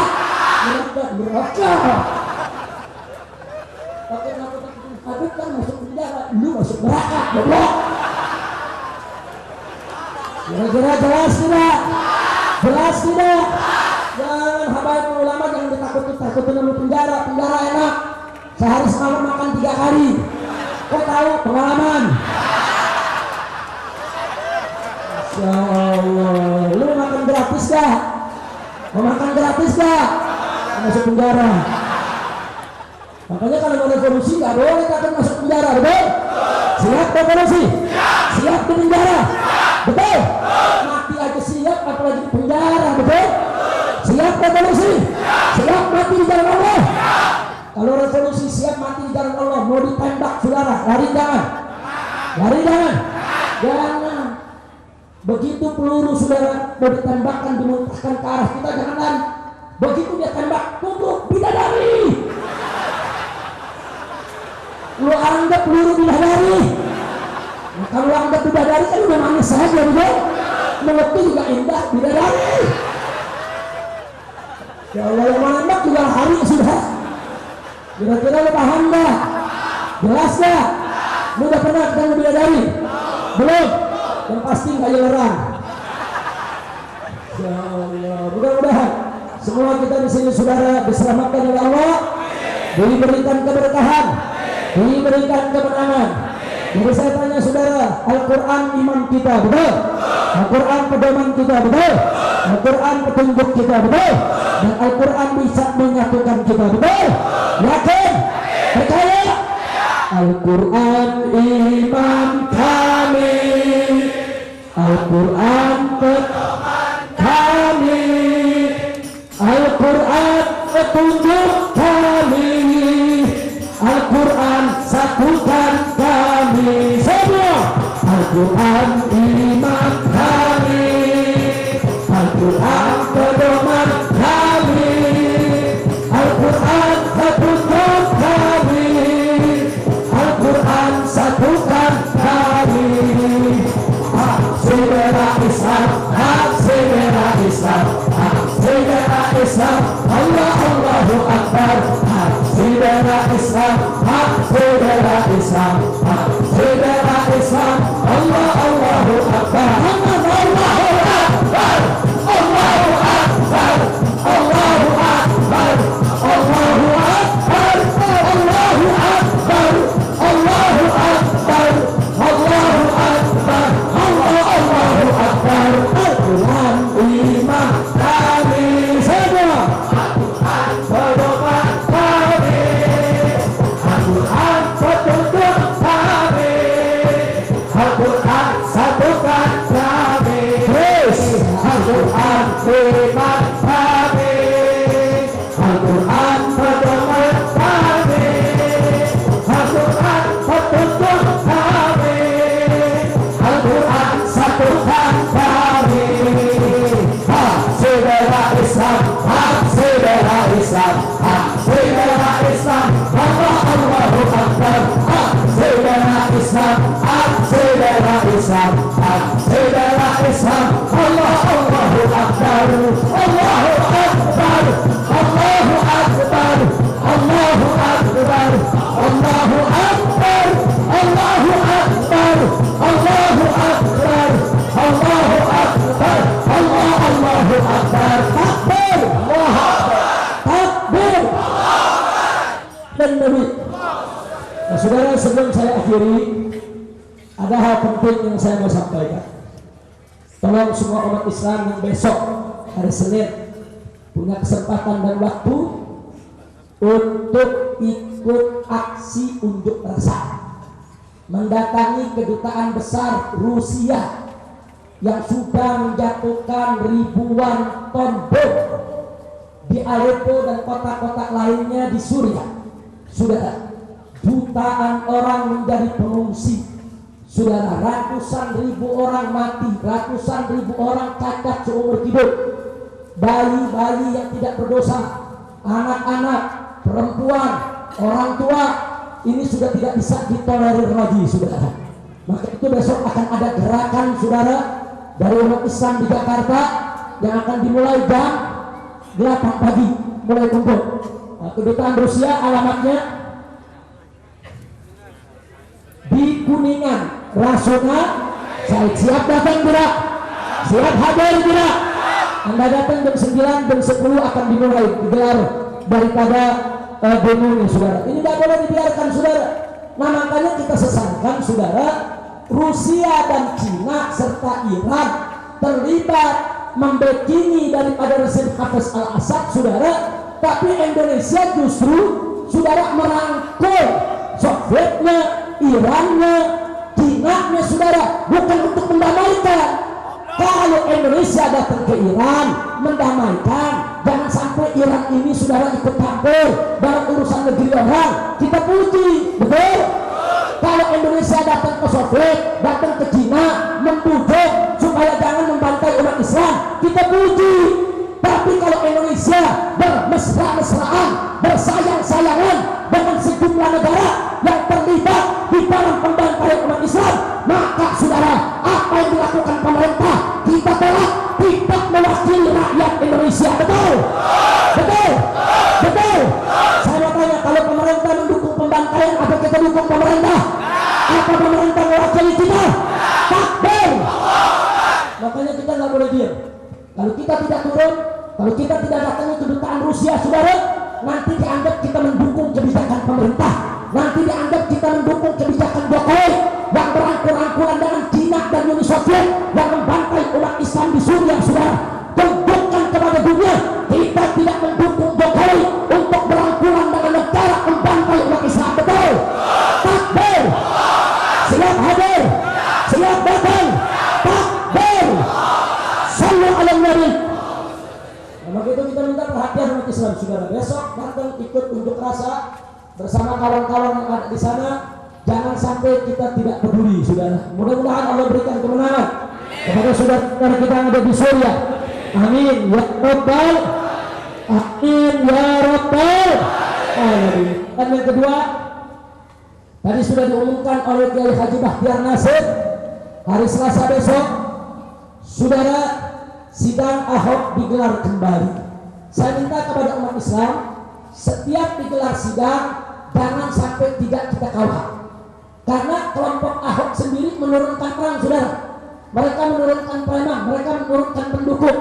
Neraka. Tapi Habib kan masuk penjara, lu masuk neraka, goblok. Kira-kira jelas tidak? Jelas tidak? Jangan habaib ulama, jangan ditakut-takutin sama penjara. Penjara enak, sehari semalam makan 3 kali. Kau tahu pengalaman? Masya Allah, lu makan gratis gak? Mau makan gratis gak? Masuk penjara. Makanya kalau mau revolusi gak boleh takut masuk penjara, betul? Siap revolusi? Siap di penjara? Betul? Mati aja siap, apalagi di penjara, betul? Siap revolusi? Siap mati di jalan Allah? Kalau revolusi siap mati di jalan Allah, mau ditembak saudara, lari jangan. Lari jangan. Jangan. Begitu peluru saudara mau ditembakkan, dimuntahkan ke arah kita, jangan lari. Begitu dia tembak, tubruk bidadari. Lu anggap peluru bidadari. Nah, kalau anggap bidadari kan udah manis saja, betul? Mengerti juga indah bidadari. Ya Allah, yang menembak juga hari sudah. Kira-kira lu paham gak? Jelas gak? Lu udah pernah ketemu bidadari? Belum? Yang pasti nggak jelerang. Ya Allah, mudah-mudahan semua kita di sini saudara diselamatkan oleh Allah, diberikan keberkahan, diberikan kemenangan. Jadi saya tanya saudara, Al-Quran iman kita, betul? Al-Quran pedoman kita, betul? Al-Quran petunjuk kita, betul? Dan Al-Quran bisa menyatukan kita, betul? Yakin? Percaya? Al-Quran iman kami, Al-Quran pedoman kami, Al-Quran petunjuk kami, Al-Quran satukan kami semua. Al-Quran iman kami, Al-Quran pedoman kami, Al-Quran petunjuk kami, Al-Quran satukan kami. Hak saudara Islam, hak saudara Islam, hak saudara Islam, Allah Allahu Akbar. Hak saudara Islam, hak saudara Islam, hak saudara Islam, Allah Allahu Akbar. Allahu Akbar, Allahu Akbar, Allahu Akbar, Allahu Akbar, Allahu Akbar, Allahu Akbar, Allahu Akbar, Allahu Akbar. Al-Quran iman kami semua, Al-Quran pedoman kami, Al-Quran petunjuk kami, Al-Quran satukan kami. Terus Al-Quran iman kami, Al-Quran pedoman kami, Al-Quran petunjuk kami, Al-Quran satukan kami. Hak saudara Islam, hak saudara Islam, hak saudara Islam, Allah Allahu Akbar. Hak saudara Islam, hak saudara Islam, hak saudara Islam, Allah Allahu Akbar. Allahu Akbar, Allahu Akbar, Allahu Akbar, Allahu Akbar, Allahu Akbar, Allahu Akbar, Allahu Akbar, Allahu Akbar. Takbir, Allahu Akbar, takbir, dan Nabi. Nah, saudara, sebelum saya akhiri, ada hal penting yang saya mau sampaikan. Tolong semua umat Islam yang besok hari Senin punya kesempatan dan waktu untuk ikut aksi unjuk rasa mendatangi kedutaan besar Rusia yang sudah menjatuhkan ribuan ton bom di Aleppo dan kota-kota lainnya di Suriah. Saudara, jutaan orang menjadi pengungsi. Saudara, ratusan ribu orang mati, ratusan ribu orang cacat seumur hidup. Bayi-bayi yang tidak berdosa, anak-anak, perempuan, orang tua, ini sudah tidak bisa ditolerir lagi, saudara. Maka itu besok akan ada gerakan, saudara, dari umat Islam di Jakarta yang akan dimulai jam 8 pagi, mulai kumpul. Nah, kedutaan Rusia alamatnya di Kuningan, Rasuna. Saya siap datang tidak? Siap hadir tidak? Anda datang jam 9, jam 10 akan dimulai digelar daripada demonya, saudara. Ini tidak boleh dibiarkan, saudara. Nah, makanya kita sesalkan, saudara, Rusia dan Cina serta Iran terlibat membekingi daripada rezim Hafez al-Assad, saudara. Tapi Indonesia justru, saudara, merangkul Sovietnya, Irannya, Cina-nya, saudara, bukan untuk mendamaikan. Kalau Indonesia datang ke Iran mendamaikan, jangan sampai Iran ini, saudara, ikut campur dalam urusan negeri orang. Kita puji, betul? Kalau Indonesia datang ke Soviet, datang ke Cina, membujuk supaya jangan membantai umat Islam, kita puji. Tapi kalau Indonesia bermesra-mesraan, bersayang-sayangan dengan sejumlah negara yang terlibat di dalam pembantaian umat Islam, maka, saudara, apa yang dilakukan pemerintah kita tolak, tidak mewakili rakyat Indonesia. Betul? Betul? Betul? Saya mau tanya, kalau pemerintah mendukung pembantaian, apa kita dukung pemerintah? Apa Kalau kita tidak turun, kalau kita tidak datangi kedutaan Rusia, saudara, nanti dianggap kita mendukung kebijakan pemerintah, nanti dianggap kita mendukung kebijakan Jokowi yang berangkul-angkulan dengan Cina dan Uni Soviet yang membantai umat Islam di Suriah, saudara. Tunjukkan kepada dunia kita tidak mendukung Jokowi untuk berangkulan dengan negara membantai umat Islam. Betul? Takbir! Siap hadir, siap datang. Takbir! Sallu ala Nabi. Maka itu kita minta perhatian umat Islam, saudara. Besok datang ikut unjuk rasa bersama kawan-kawan yang ada di sana. Jangan sampai kita tidak peduli, saudara. Mudah-mudahan Allah berikan kemenangan kepada saudara kita yang ada di Suriah. Amin ya Rabbal, amin ya Rabbal alamin. Dan yang kedua, tadi sudah diumumkan oleh Kiai Haji Bahtiar Nasir, hari Selasa besok, saudara, sidang Ahok digelar kembali. Saya minta kepada umat Islam, setiap digelar sidang jangan sampai tidak kita kawal. Karena kelompok Ahok sendiri menurunkan perang, saudara. Mereka menurunkan preman, mereka menurunkan pendukung.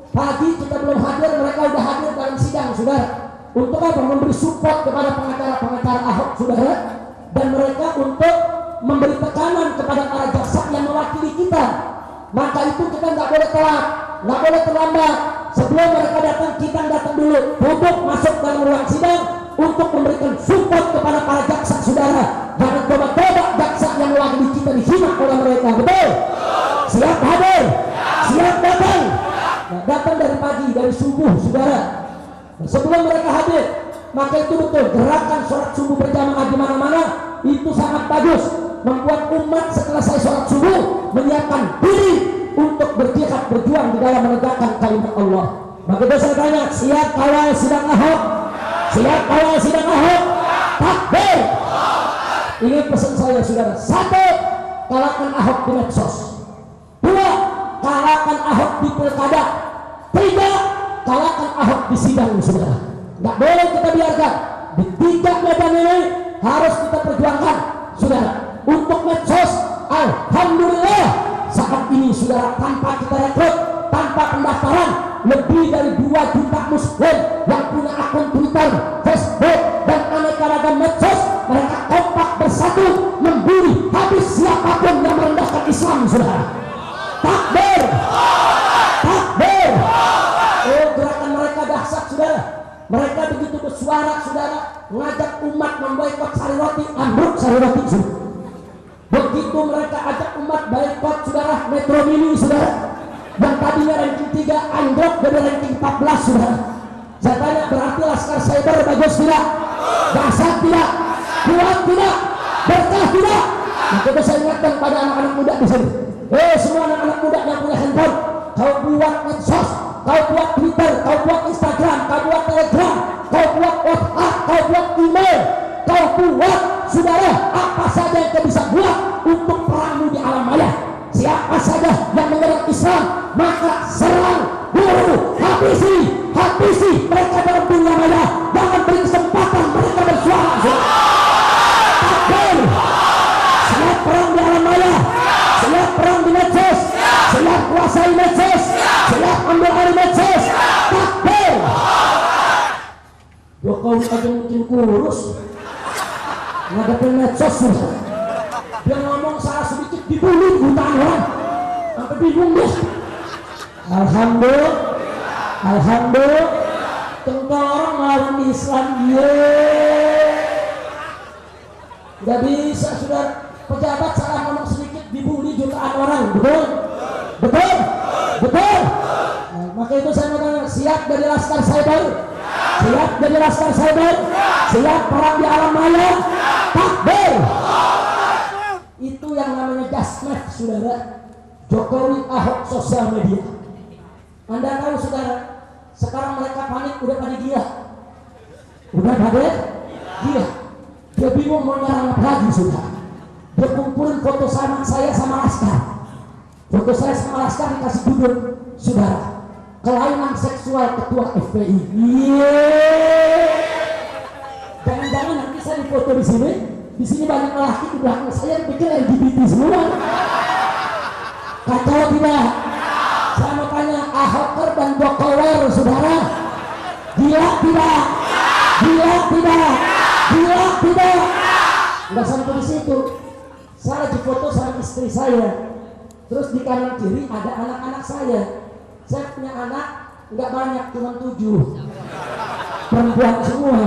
Pagi kita belum hadir, mereka sudah hadir dalam sidang, saudara. Untuk apa? Memberi support kepada pengacara-pengacara Ahok, saudara. Dan mereka untuk memberi tekanan kepada para jaksa yang mewakili kita. Maka itu kita nggak boleh telat, nggak boleh terlambat. Sebelum mereka datang, kita datang dulu, duduk masuk dalam ruang sidang untuk memberikan support kepada para jaksa, saudara. Jangan coba-coba jaksa yang mewakili kita dihina oleh mereka. Betul? Siap hadir, siap datang. Nah, datang dari pagi, dari subuh, saudara. Nah, sebelum mereka hadir, maka itu betul gerakan sholat subuh berjamaah di mana-mana itu sangat bagus, membuat umat setelah saya sholat subuh menyiapkan diri untuk berjihad, berjuang di dalam menegakkan kalimat Allah. Maka itu saya tanya, siap kawal sidang Ahok? Siap kawal sidang Ahok? Takbir! Ini pesan saya, saudara. 1, kalahkan Ahok di medsos. 2, kalahkan Ahok di pilkada. 3, kalahkan Ahok di sidang, saudara. Nggak boleh kita biarkan. Di 3 medan ini harus kita perjuangkan, saudara. Untuk medsos, alhamdulillah saat ini, saudara, tanpa kita rekrut, tanpa pendaftaran, lebih dari 2 juta muslim yang punya akun Twitter, Facebook, dan aneka ragam medsos. Mereka kompak bersatu membuli habis siapapun yang merendahkan Islam, saudara. Takbir! Takbir! Oh, gerakan mereka dahsyat, saudara. Mereka begitu bersuara, saudara, mengajak umat memboikot sari roti, ambruk sari roti, saudara. Begitu mereka ajak umat boikot, saudara, Metro Mini, saudara, yang tadinya ranking 3 anjlok jadi ranking 14, saudara. Saya tanya, berarti Laskar Cyber bagus tidak? Dahsyat tidak? Kuat tidak? Berkah tidak? Nah, kita saya ingatkan pada anak-anak muda di sini. Semua anak-anak muda yang punya handphone, kau buat medsos, kau buat Twitter, kau buat Instagram, kau buat Telegram, kau buat WhatsApp, kau buat email, kau buat, saudara, apa saja yang kau bisa buat untuk perangmu di alam maya. Siapa saja yang menyerang Islam, maka serang, bunuh, habisi mereka dalam dunia maya. Jangan beri kesempatan mereka bersuara. Takbir! Siap perang di alam maya, siap perang di medsos, siap kuasai medsos, siap ambil alih medsos. Takbir! Jokowi aja mungkin kurus ngadepin medsos, sudah. Dia ngomong salah sedikit dibully jutaan orang, sampai bingung deh. Alhamdulillah, alhamdulillah, orang melawan Islam, nggak bisa, saudara. Pejabat salah ngomong sedikit dibully jutaan orang, betul? Betul? Betul? Nah, maka itu saya mau tanya, siap dari Laskar Cyber? Siap dari Laskar Cyber? Siap perang di alam maya? Takbir! Itu yang namanya jasmet, saudara. Jokowi, Ahok, sosial media. Anda tahu, saudara, sekarang mereka panik, udah pada gila. Udah pada gila. Dia bingung mau nyerang apa lagi, saudara. Dia kumpulin foto saya sama Laskar. Foto saya sama Laskar dikasih judul, saudara, kelainan seksual ketua FPI. Jangan-jangan nanti saya difoto di sini. Di sini banyak lelaki, di belakang saya pikir LGBT semua. Kacau tidak? Saya mau tanya, Ahok saudara? Gila tidak? Gila tidak? Gila tidak? Nggak sampai di situ. Saya lagi foto sama istri saya. Terus di kanan kiri ada anak-anak saya. Saya punya anak nggak banyak, cuma 7. Perempuan semua.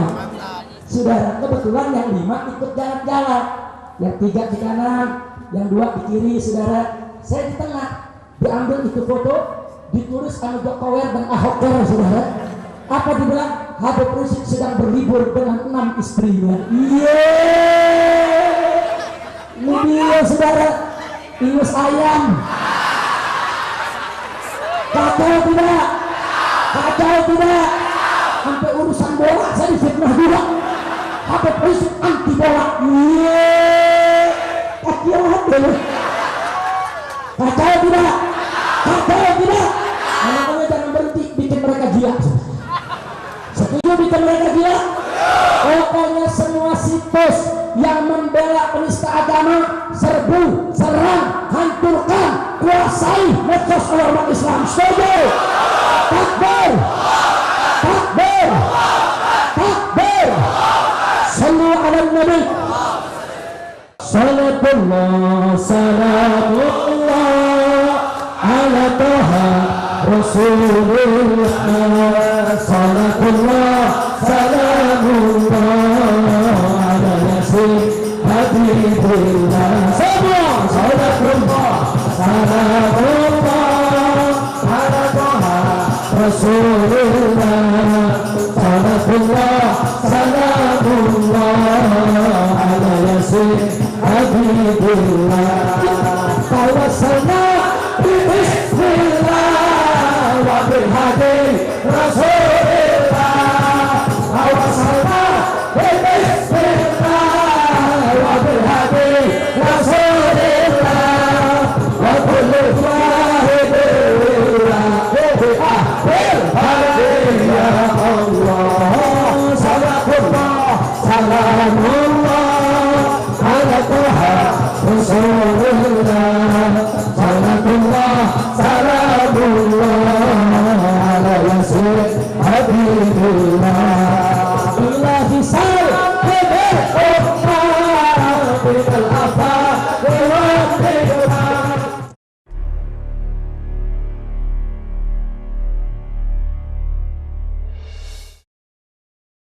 Saudara, kebetulan yang 5 ikut jalan-jalan. Yang 3 di kanan, yang 2 di kiri, saudara. Saya di tengah. Diambil itu foto, ditulis sama Jokowi dan Ahoker, saudara. Apa dibilang? Habib Rizik sedang berlibur dengan 6 istrinya. Ini dia, saudara. Ingus ayam. Kacau tidak? Kacau tidak? Sampai urusan bola saya difitnah juga. Habib Rizik anti bola. Kacau tidak? Kacau tidak? Kacau tidak? Makanya jangan berhenti bikin mereka gila. Setuju bikin mereka gila? Pokoknya semua situs yang membela penista agama, serbu, serang, hancurkan, kuasai medsos umat Islam. Setuju? Takbir! Takbir! Takbir! Sallu ala Nabi. Salatullah salamullah ala Taha Rasulullah. Salatullah salamullah ala Yasin Habibillah. Semua salatullah salamullah ala Taha Rasulullah. Salatullah salamullah ala Yasin Habibillah. Tawassalna bi bismillah wa bil hadi Rasulillah. Tawassalna bi bismillah wa bil hadi Rasulillah. Wa kullu wahidillah bi ahbil hadi ya Allah. Salatullah salamullah ala Taha Rasulullah. Salatullah salamullah ala Yasin Habibillah.